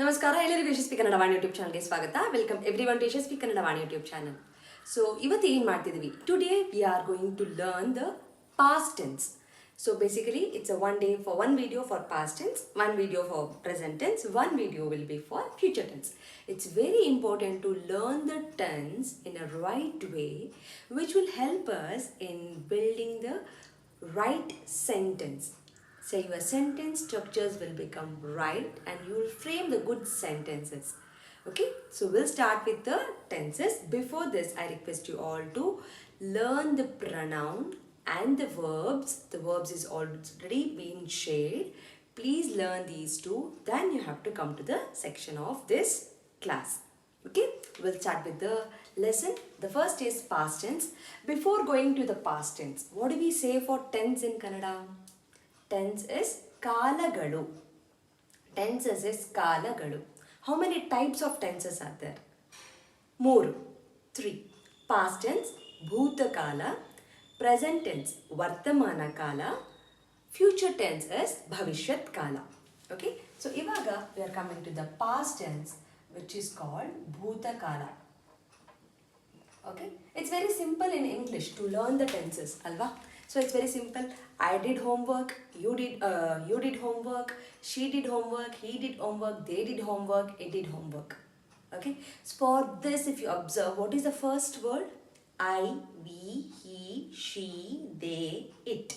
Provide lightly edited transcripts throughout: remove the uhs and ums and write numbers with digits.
ನಮಸ್ಕಾರ ಎಲ್ಲರಿಗೂ ಯಶಸ್ವಿ ಕನ್ನಡ ವಾಣಿ ಯೂಟ್ಯೂಬ್ ಚಾನಲ್ಗೆ ಸ್ವಾಗತ. Welcome everyone to Yashasvi Kannada Vani YouTube channel. So ಇವತ್ತು ಏನು ಮಾಡ್ತಿದ್ವಿ, today we are going to learn the past tense. So basically it's a one day for one video for past tense, one video for present tense, one video will be for future tense. It's very important to learn the tense in a right way, which will help us in building the right sentence. So your sentence structures will become right and you will frame the good sentences. Okay, so we'll start with the tenses. Before this, I request you all to learn the pronoun and the verbs. The verbs is already been shared. Please learn these two. Then you have to come to the section of this class. Okay, we'll start with the lesson. The first is past tense. Before going to the past tense, what do we say for tense in Kannada? Tense is kalagalu. Tenses is kalagalu. How many types of tenses are there? Mooru. 3. Past tense, bhutakala. Present tense, vartamana kala. Future tense is bhavishyat kala. Okay, so ivaga we are coming to the past tense, which is called bhutakala. Okay, it's very simple in English to learn the tenses, alva? So it's very simple. I did homework, you did homework, she did homework, he did homework, they did homework, it did homework. Okay, so for this, if you observe, what is the first word? I, we, he, she, they, it.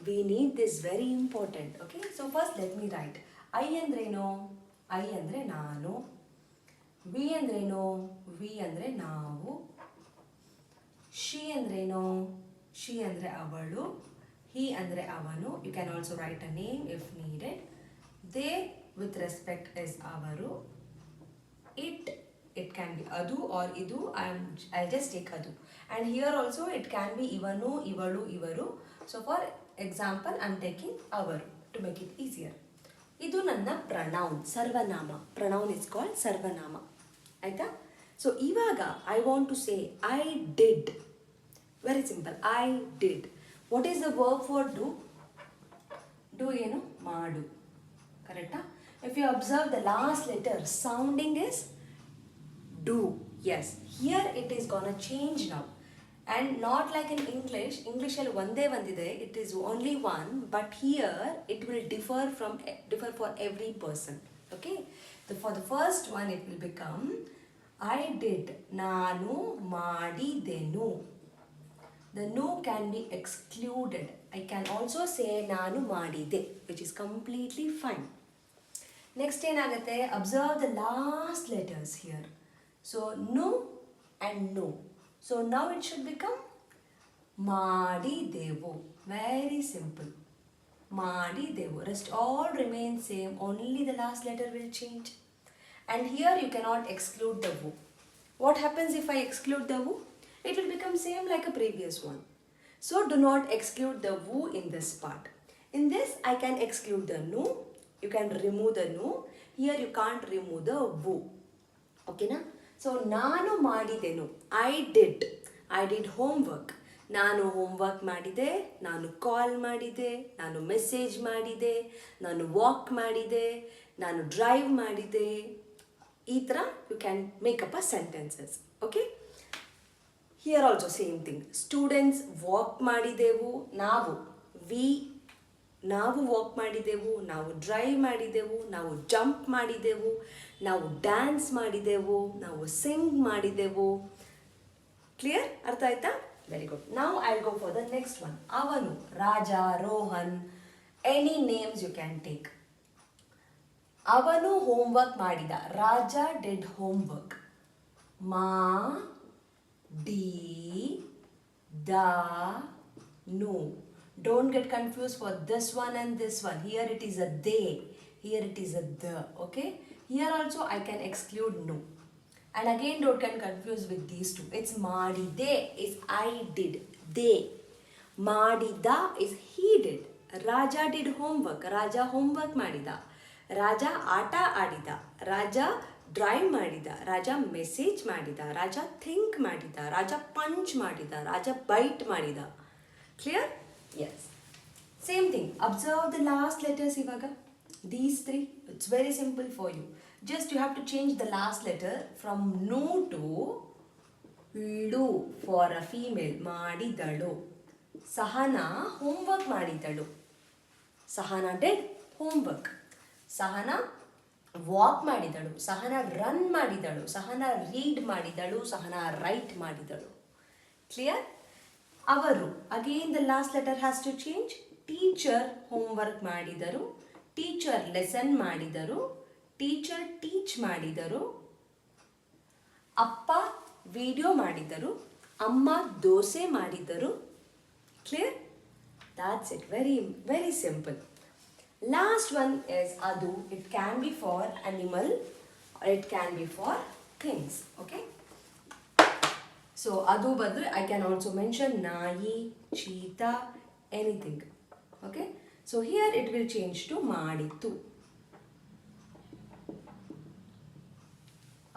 We need this, very important. Okay, so first let me write. I andreno, I andre nanu. We andreno, we andre navu. She andreno, she andre avalu. He andre avanu. You can also write a name if needed. They with respect is avaru. It can be adu or idu. I'll just take adu. And here also it can be ivanu, ivalu, ivaru. So for example, I'm taking avaru to make it easier. Idu nanna pronoun, sarvanama. Pronoun is called sarvanama. Aita? So ivaga I want to say I did. Very simple. I did. What is the verb for do? Do eno? Madu. Correct? If you observe the last letter, sounding is do. Yes. Here it is gonna change now. And not like in English. English al vande vandide. It is only one. But here it will differ for every person. Okay. For the first one it will become I did. Nanu madidenu. The no can be excluded. I can also say nanu madide, which is completely fine. Next ಏನಾಗುತ್ತೆ, observe the last letters here. So no and no. So now it should become ಮಾಡಿದೆವು. Very simple. ಮಾಡಿದೆವು. Rest all remain same. Only the last letter will change. And here you cannot exclude the wu. What happens if I exclude the wu? It will become same like a previous one. So do not exclude the wu in this part. In this I can exclude the nu. You can remove the nu. Here you can't remove the wu. Okay na? So nanu madidenu. I did homework. ನಾನು homework ಮಾಡಿದೆ, ನಾನು ಕಾಲ್ ಮಾಡಿದೆ, ನಾನು message ಮಾಡಿದೆ, ನಾನು walk ಮಾಡಿದೆ, ನಾನು drive ಮಾಡಿದೆ. ಈ ಥರ you can make up a sentences. Okay, here also same thing. Students walk ಮಾಡಿದೆವು, ನಾವು ವಾಕ್ ಮಾಡಿದೆವು, ನಾವು ಡ್ರೈವ್ ಮಾಡಿದೆವು, ನಾವು ಜಂಪ್ ಮಾಡಿದೆವು, ನಾವು ಡ್ಯಾನ್ಸ್ ಮಾಡಿದೆವು, ನಾವು ಸಿಂಗ್ ಮಾಡಿದೆವು. ಕ್ಲಿಯರ್? ಅರ್ಥ ಆಯ್ತಾ? Very good. Now I'll go for the next one. ಅವನು, Raja, Rohan, any names you can take. ಅವನು ಹೋಮ್ವರ್ಕ್ ಮಾಡಿದ. Raja did homework. no. Don't get confused for this one and this one. Here it is a they. Here it is a the. Okay. Here also I can exclude no. And again don't get confused with these two. It's madide is I did. They. Madida is he did. Raja did homework. Raja homework madida. Raja ಆಟ ಆಡಿದ. ರಾಜ drive ಮಾಡಿದ. ರಾಜ message ಮಾಡಿದ. ರಾಜ think ಮಾಡಿದ. Raja punch ಮಾಡಿದ. Raja bite ಮಾಡಿದ. Clear? Yes. Same thing. Observe the last letters ಇವಾಗ. These three, it's very simple for you. Just you have to change the last letter from no to lu for a female. Madidalo. Sahana homework madidalo. Sahana did homework. Sahana walk ಮಾಡಿದಳು. Sahana run ಮಾಡಿದಳು. Sahana read ಮಾಡಿದಳು. Sahana write ಮಾಡಿದಳು. Clear? ಅವರು, again the last letter has to change. Teacher homework ಮಾಡಿದರು. Teacher lesson ಮಾಡಿದರು. Teacher teach ಮಾಡಿದರು. ಅಪ್ಪ video ಮಾಡಿದರು. ಅಮ್ಮ ದೋಸೆ ಮಾಡಿದರು. Clear? That's it. Very, very simple. Last one is adu. It can be for animal or it can be for things. Okay. So adu badle I can also mention nayi, cheetah, anything. Okay. So here it will change to madittu.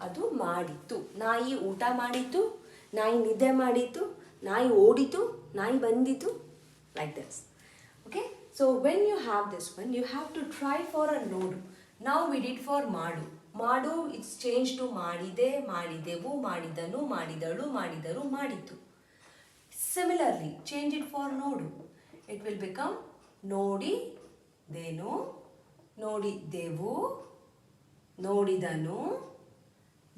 Adu madittu. Nayi ಊಟ ಮಾಡಿತು. ನಾಯಿ ನಿದ್ದೆ ಮಾಡಿತು. ನಾಯಿ ಓಡಿತು. ನಾಯಿ ಬಂದಿತು. Like this. Okay. So when you have this one, you have to try for a nodu. Now we did for madu. Madu, it's changed to madide, madidevu, madidanu, madidalu, madidaru, maditu. Similarly, change it for nodu. It will become nodi, denu, nodi devu, nodidanu,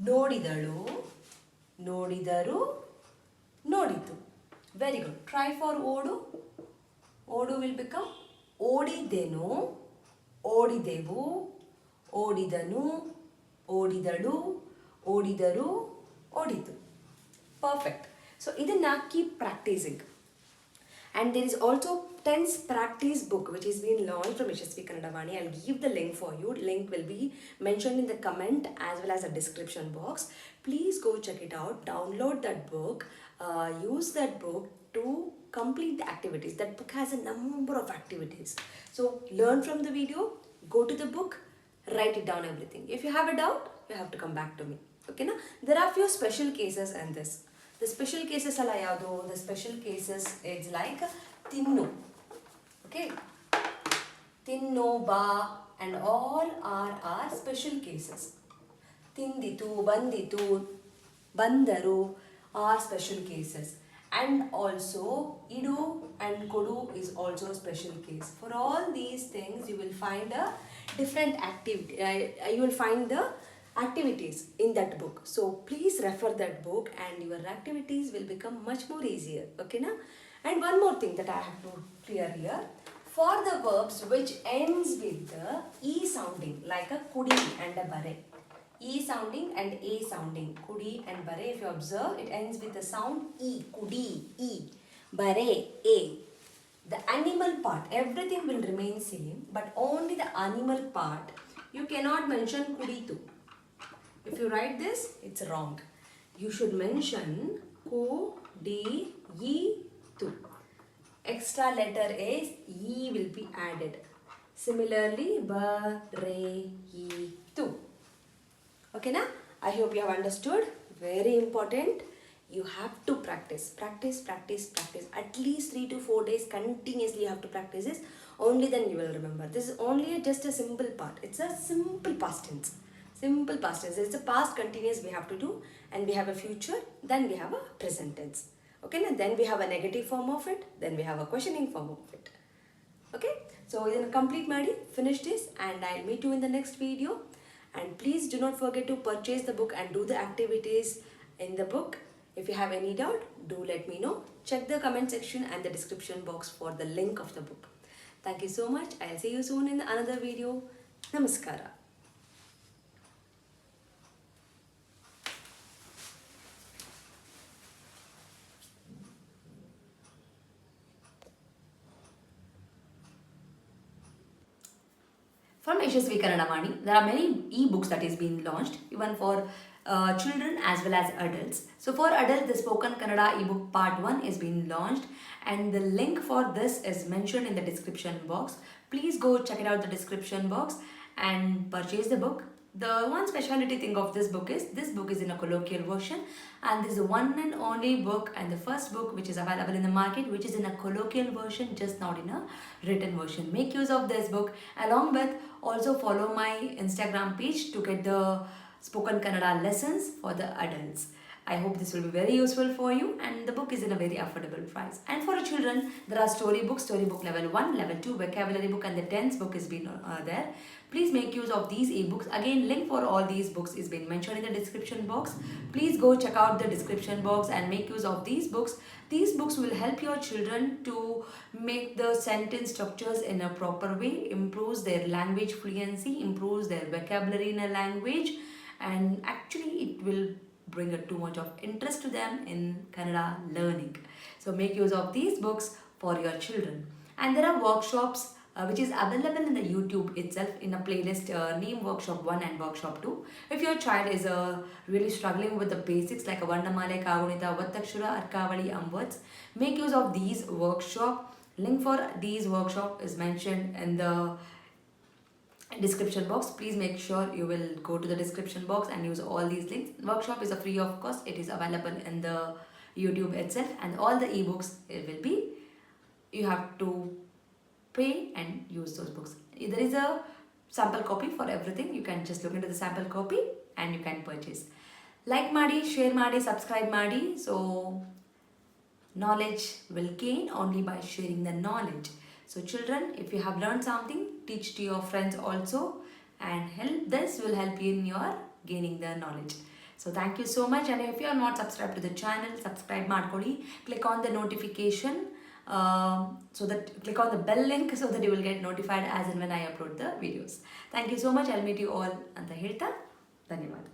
nodidalu, nodidaru, noditu. Very good. Try for odu. Odu will become ಓಡಿದೆನು, ಓಡಿದೆವು, ಓಡಿದನು, ಓಡಿದಳು, ಓಡಿದರು, ಓಡಿತು. Perfect. So ಇದನ್ನ keep practicing. And there is also tense practice book which is being launched from Yashaswi Kannadavaani. I'll give the link for you. Link will be mentioned in the comment as well as the description box. Please go check it out. Download that book. Use that book to complete the activities. That book has a number of activities. So learn from the video, go to the book, write it down everything. If you have a doubt, you have to come back to me. Okay, na? There are few special cases in this. The special cases alla yadu. The special cases is like tinnu. Okay, tinnu, ba, and all are special cases. Tinditu, banditu, bandaru are special cases. And also idu and kodu is also a special case. For all these things you will find a different activity. You will find the activities in that book. So please refer that book and your activities will become much more easier. Okay na? And one more thing that I have to clear here. For the verbs which ends with the e sounding, like a kudi and a bare. E sounding and A sounding. Kudi and bare. If you observe, it ends with the sound E. Kudi, E. Bare, A. The animal part, everything will remain same, but only the animal part. You cannot mention kuditu. If you write this, it's wrong. You should mention ku-di-yi-tu. Extra letter is E will be added. Similarly, ba-re-yi-tu. Okay, na? I hope you have understood. Very important. You have to practice. Practice. At least 3 to 4 days continuously you have to practice this. Only then you will remember. This is only just a simple part. It's a simple past tense. Simple past tense. It's a past continuous we have to do. And we have a future. Then we have a present tense. Okay, na? Then we have a negative form of it. Then we have a questioning form of it. Okay. So, complete madi. Finish this. And I'll meet you in the next video. And please do not forget to purchase the book and do the activities in the book. If you have any doubt, do let me know. Check the comment section and the description box for the link of the book. Thank you so much. I'll see you soon in another video. Namaskara. From Yashaswi Kannadavaani, there are many e-books that is being launched, even for children as well as adults. So for adults, the Spoken Kannada ebook part 1 is being launched, and the link for this is mentioned in the description box. Please go check it out the description box and purchase the book. The one speciality thing of this book is in a colloquial version, and this is the one and only book and the first book which is available in the market which is in a colloquial version, just not in a written version. Make use of this book, along with also follow my Instagram page to get the spoken Kannada lessons for the adults. I hope this will be very useful for you, and the book is in a very affordable price. And for children, there are storybook level 1, level 2, vocabulary book, and the tense book is been there. Please make use of these ebooks. Again, link for all these books is been mentioned in the description box. Please go check out the description box and make use of these books. These books will help your children to make the sentence structures in a proper way, improves their language fluency, improves their vocabulary in a language, and actually it will bring too much of interest to them in Kannada learning. So make use of these books for your children. And there are workshops which is available in the YouTube itself in a playlist named Workshop 1 and Workshop 2. If your child is really struggling with the basics like a Vandamale, Kagunita, Vattakshura, Arkavali, words, make use of these workshop. Link for these workshop is mentioned in the description box. Please make sure you will go to the description box and use all these links. Workshop is a free of cost. It is available in the YouTube itself, and all the ebooks it will be, you have to pay and use those books. There is a sample copy for everything. You can just look into the sample copy and you can purchase. Like Madi, share Madi, subscribe Madi. So knowledge will gain only by sharing the knowledge. So children, if you have learned something, teach to your friends also, and this will help you in your gaining the knowledge. So thank you so much, and if you are not subscribed to the channel, subscribe ಮಾಡ್ಕೊಳ್ಳಿ. Click on the notification, click on the bell link so that you will get notified as and when I upload the videos. Thank you so much. I'll meet you all ಅಂತ ಹೇಳ್ತಾ ಧನ್ಯವಾದ.